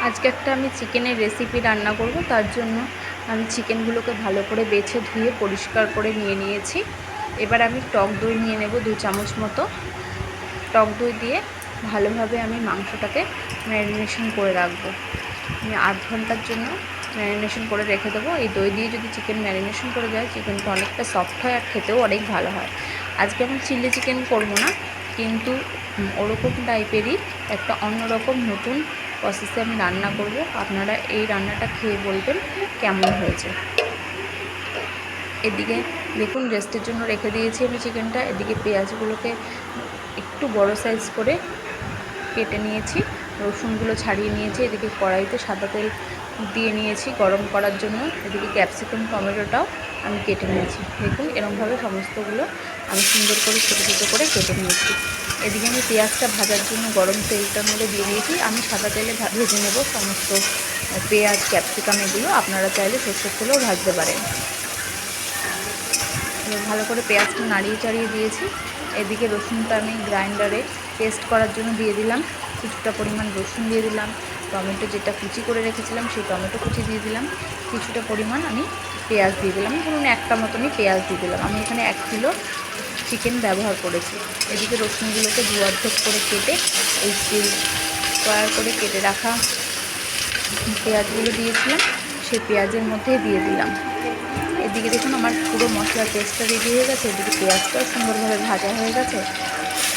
আজকে একটা আমি চিকেনের রেসিপি রান্না করব। তার জন্য আমি চিকেনগুলোকে ভালো করে বেছে ধুয়ে পরিষ্কার করে নিয়ে নিয়েছি। এবার আমি টক দই নিয়ে নেব 2 চামচ মতো। টক দই দিয়ে ভালোভাবে আমি মাংসটাকে ম্যারিনেশন করে রাখবো। আমি 8 ঘন্টার জন্য ম্যারিনেশন করে রেখে দেবো। এই দই দিয়ে যদি চিকেন ম্যারিনেশন করে যায়, চিকেনটা অনেকটা সফট হয় আর খেতেও অনেক ভালো হয়। আজকে আমি চিলি চিকেন করবো না, কিন্তু ওরকম টাইপেরই একটা অন্যরকম নতুন প্রসেসে আমি রান্না করব। আপনারা এই রান্নাটা খেয়ে বলবেন কেমন হয়েছে। এদিকে দেখুন রেস্টের জন্য রেখে দিয়েছি আমি চিকেনটা। এদিকে পেঁয়াজগুলোকে একটু বড় সাইজ করে কেটে নিয়েছি, রসুনগুলো ছাড়িয়ে নিয়েছি। এদিকে কড়াইতে সাদা তেল দিয়ে নিয়েছি গরম করার জন্য। এদিকে ক্যাপসিকাম টমেটোটাও আমি কেটে নিয়েছি। দেখুন এরকমভাবে সমস্তগুলো আমি সুন্দর করে ছোটো ছোটো করে কেটে নিয়েছি। এদিকে আমি পেঁয়াজটা ভাজার জন্য গরম তেলটার মধ্যে দিয়ে দিয়েছি। আমি সাদা তেলে ভেজে নেব সমস্ত পেঁয়াজ ক্যাপসিকাম এগুলো। আপনারা চাইলে সর্ষের তেলেও ভাজতে পারেন। ভালো করে পেঁয়াজটা নাড়িয়ে চাড়িয়ে দিয়েছি। এদিকে রসুনটা আমি গ্রাইন্ডারে পেস্ট করার জন্য দিয়ে দিলাম। কিছুটা পরিমাণ রসুন দিয়ে দিলাম। টমেটো যেটা কুচি করে রেখেছিলাম সেই টমেটো কুচি দিয়ে দিলাম। কিছুটা পরিমাণ আমি পেঁয়াজ দিয়ে দিলাম, ধরুন একটা মতনই পেঁয়াজ দিয়ে দিলাম। আমি এখানে 1 কিলো চিকেন ব্যবহার করেছি। এদিকে রসুনগুলোকে দু অর্ধেক করে কেটে এই স্কোয়ার করে কেটে রাখা পেঁয়াজগুলো দিয়েছিলাম, সেই পেঁয়াজের মধ্যে দিয়ে দিলাম। এদিকে দেখুন আমার পুরো মশলার পেস্টটা রেডি হয়ে গেছে। এদিকে পেঁয়াজটাও সুন্দরভাবে ভাজা হয়ে গেছে।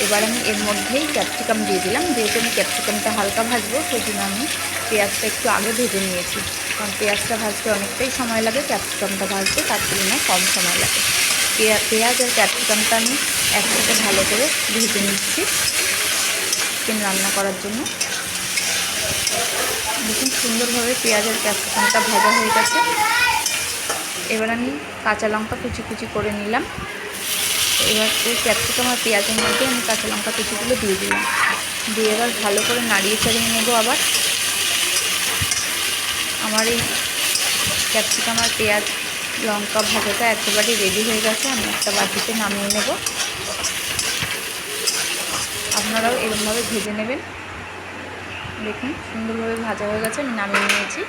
এবার আমি এর মধ্যেই ক্যাপসিকাম দিয়ে দিলাম। যেহেতু আমি ক্যাপসিকামটা হালকা ভাজবো, সেই জন্য আমি পেঁয়াজটা একটু আগে ভেজে নিয়েছি। কারণ পেঁয়াজটা ভাজতে অনেকটাই সময় লাগে, ক্যাপসিকামটা ভাজতে তার তুলনায় কম সময় লাগে। পেঁয়াজ আর ক্যাপসিকামটা আমি একসাথে ভালো করে ভেজে নিচ্ছি চিকেন রান্না করার জন্য। দেখুন সুন্দরভাবে পেঁয়াজ আর ক্যাপসিকামটা ভাজা হয়ে গেছে। এবার আমি কাঁচা লঙ্কা কুচি কুচি করে নিলাম। এবার ওই ক্যাপসিকাম আর পেঁয়াজের মধ্যে আমি কাঁচা লঙ্কা কুচিগুলো দিয়ে দিলাম। দিয়ে এবার ভালো করে নাড়িয়ে চাড়িয়ে নেব। আবার আমার এই ক্যাপসিকাম আর পেঁয়াজ লঙ্কা ভাজাটা একেবারেই রেডি হয়ে গেছে। আমি একটা বাটিতে নামিয়ে নেব। আপনারাও এরকমভাবে ভেজে নেবেন। দেখুন সুন্দরভাবে ভাজা হয়ে গেছে, আমি নামিয়ে নিয়েছি।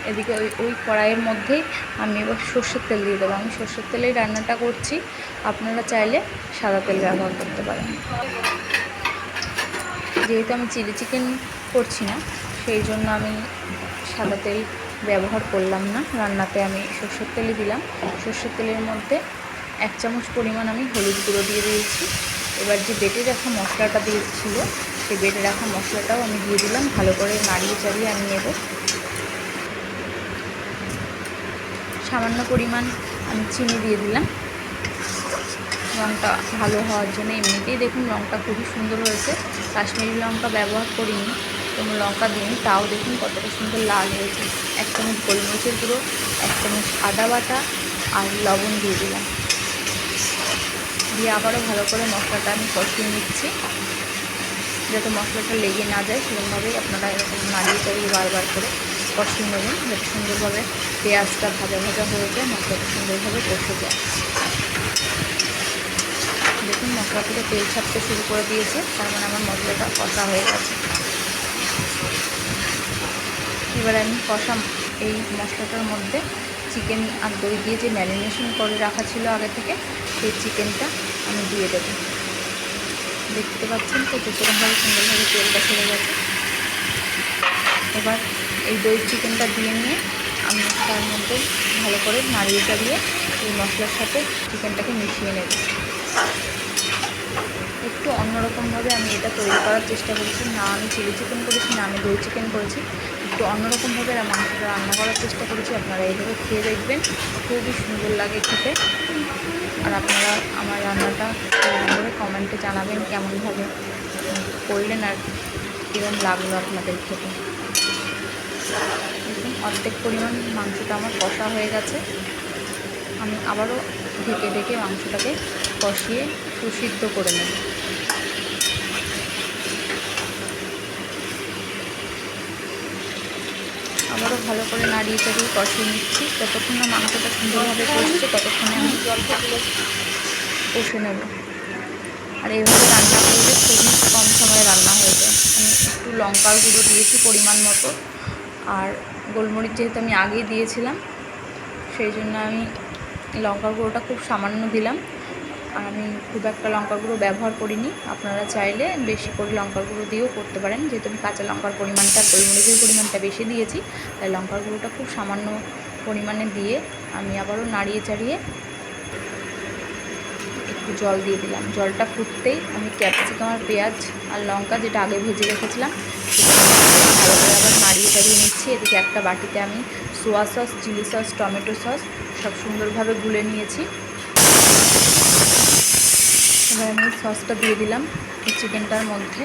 এদিকে ওই কড়াইয়ের মধ্যেই আমি এবার সর্ষের তেল দিয়ে দেবো। আমি সর্ষের তেলেই রান্নাটা করছি, আপনারা চাইলে সাদা তেল ব্যবহার করতে পারেন। যেহেতু আমি চিলি চিকেন করছি না, সেই জন্য আমি সাদা তেল ব্যবহার করলাম না রান্নাতে। আমি সর্ষের তেলই দিলাম। সর্ষের তেলের মধ্যে 1 চামচ পরিমাণ আমি হলুদ গুঁড়ো দিয়ে দিয়েছি। এবার যে বেটে রাখা মশলাটা দিয়েছিল, সেই বেটে রাখা মশলাটাও আমি দিয়ে দিলাম। ভালো করে নাড়িয়ে চাড়িয়ে আমি নেব। সামান্য পরিমাণ আমি চিনি দিয়ে দিলাম রঙটা ভালো হওয়ার জন্য। এমনিতেই দেখুন রঙটা খুবই সুন্দর হয়েছে। কাশ্মীরি লঙ্কা ব্যবহার করিনি, কোনো লঙ্কা দিইনি, তাও দেখুন কতটা সুন্দর লাল হয়েছে। 1 চামচ গোলমরিচের গুঁড়ো, 1 চামচ আদা বাটা আর লবণ দিয়ে দিলাম। দিয়ে আবারও ভালো করে মশলাটা আমি কষিয়ে নিচ্ছি, যাতে মশলাটা লেগে না যায়। সেরকমভাবেই আপনারা এরকম নাড়িয়ে চাড়িয়ে বারবার করে কষিয়ে নেবেন, যাতে সুন্দরভাবে পেঁয়াজটা ভাজা ভাজা হয়ে যায়, মশলাটা সুন্দরভাবে কষে যায়। দেখুন মশলা থেকে তেল ছাড়তে শুরু করে দিয়েছে, তার মানে আমার মশলাটা কষা হয়ে গেছে। এবার আমি এই মশলাটার মধ্যে চিকেন আর দই দিয়ে যে ম্যারিনেশন করে রাখা ছিল আগে থেকে, সেই চিকেনটা আমি দিয়ে দেবো। দেখতে পাচ্ছেন তো যেরকমভাবে সুন্দরভাবে তেলটা ছেড়ে গেছে। এবার এই দই চিকেনটা দিয়ে নিয়ে আমি তার মধ্যে ভালো করে নাড়িয়ে চাড়িয়ে এই মশলার সাথে চিকেনটাকে মিশিয়ে নেব। একটু অন্যরকমভাবে আমি এটা তৈরি করার চেষ্টা করেছি। না আমি চিলি চিকেন করেছি, না আমি দই চিকেন করেছি। একটু অন্যরকমভাবে মাংসটা রান্না করার চেষ্টা করেছি। আপনারা এইভাবে খেয়ে দেখবেন, খুবই সুন্দর লাগে খেতে। আর আপনারা আমার রান্নাটা করে কমেন্টে জানাবেন কেমনভাবে করলেন আর কীরকম লাগলো আপনাদের খেতে। দেখুন অর্ধেক পরিমাণ মাংসটা আমার কষা হয়ে গেছে। আমি আবারও ঢেকে ঢেকে মাংসটাকে কষিয়ে সুসিদ্ধ করে নেব। আবারও ভালো করে নাড়িয়ে চাড়িয়ে কষিয়ে নিচ্ছি। যতক্ষণ না মাংসটা সুন্দরভাবে কষছে ততক্ষণে আমি কষে নেব। আর এইভাবে রান্না করলে খুবই কম সময়ে রান্না হয়ে যায়। আমি একটু লঙ্কার গুঁড়ো দিয়েছি পরিমাণ মতো, আর গোলমরিচ যেহেতু আমি আগেই দিয়েছিলাম, সেই জন্য আমি লঙ্কার গুঁড়োটা খুব সামান্য দিলাম। আর আমি খুব একটা লঙ্কার গুঁড়ো ব্যবহার করিনি, আপনারা চাইলে বেশি করে লঙ্কার গুঁড়ো দিয়েও করতে পারেন। যেহেতু আমি কাঁচা লঙ্কার পরিমাণটা, গোলমরিচের পরিমাণটা বেশি দিয়েছি, তাই লঙ্কার গুঁড়োটা খুব সামান্য পরিমাণে দিয়ে আমি আবারও নাড়িয়ে চাড়িয়ে একটু জল দিয়ে দিলাম। জলটা ফুটতেই আমি ক্যাপসিকাম আর পেঁয়াজ আর লঙ্কা যেটা আগে ভেজে রেখেছিলাম সেটা ভালো করে আবার নাড়িয়ে চাড়িয়ে নিচ্ছি। এদিকে একটা বাটিতে আমি soya sauce, chilli sauce, tomato sauce সব সুন্দরভাবে গুলে নিয়েছি। এবার আমি সসটা দিয়ে দিলাম এই চিকেনটার মধ্যে,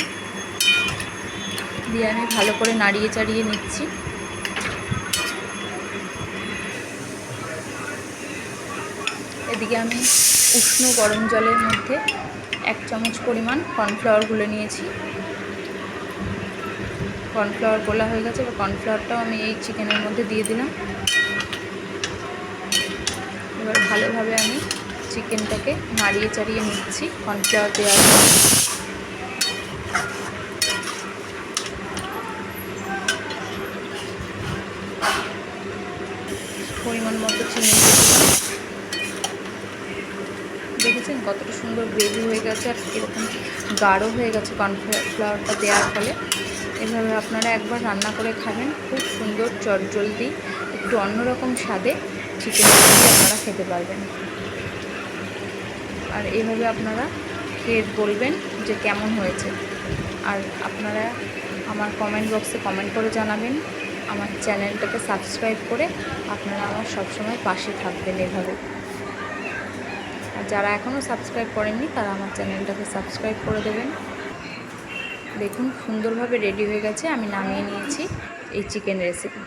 দিয়ে আমি ভালো করে নাড়িয়ে চাড়িয়ে নিচ্ছি। এদিকে আমি উষ্ণ গরম জলের মধ্যে 1 চামচ পরিমাণ কর্নফ্লাওয়ার গুলে নিয়েছি। কর্নফ্লাওয়ার গোলা হয়ে গেছে, এবার কর্নফ্লাওয়ারটাও আমি এই চিকেনের মধ্যে দিয়ে দিলাম। এবার ভালোভাবে আমি চিকেনটাকে নাড়িয়ে চাড়িয়ে নিচ্ছি কর্নফ্লাওয়ার দেওয়ার পর। পরিমাণ মতো চিনি দেখেছেন কতটা সুন্দর গ্রেভি হয়ে গেছে আর কীরকম গাঢ় হয়ে গেছে কর্নফ্লাওয়ারটা দেওয়ার ফলে। এভাবে আপনারা একবার রান্না করে খাবেন, খুব সুন্দর চটজলদি একটু অন্যরকম স্বাদে চিকেন রেসিপি আপনারা খেতে পারবেন। আর এইভাবে আপনারা খেয়ে বলবেন যে কেমন হয়েছে। আর আপনারা আমার কমেন্ট বক্সে কমেন্ট করে জানাবেন। আমার চ্যানেলটাকে সাবস্ক্রাইব করে আপনারা আমার সবসময় পাশে থাকবেন এভাবে। আর যারা এখনও সাবস্ক্রাইব করেননি তারা আমার চ্যানেলটাকে সাবস্ক্রাইব করে দেবেন। দেখুন সুন্দরভাবে রেডি হয়ে গেছে, আমি নামিয়ে নিয়েছি এই চিকেন রেসিপি।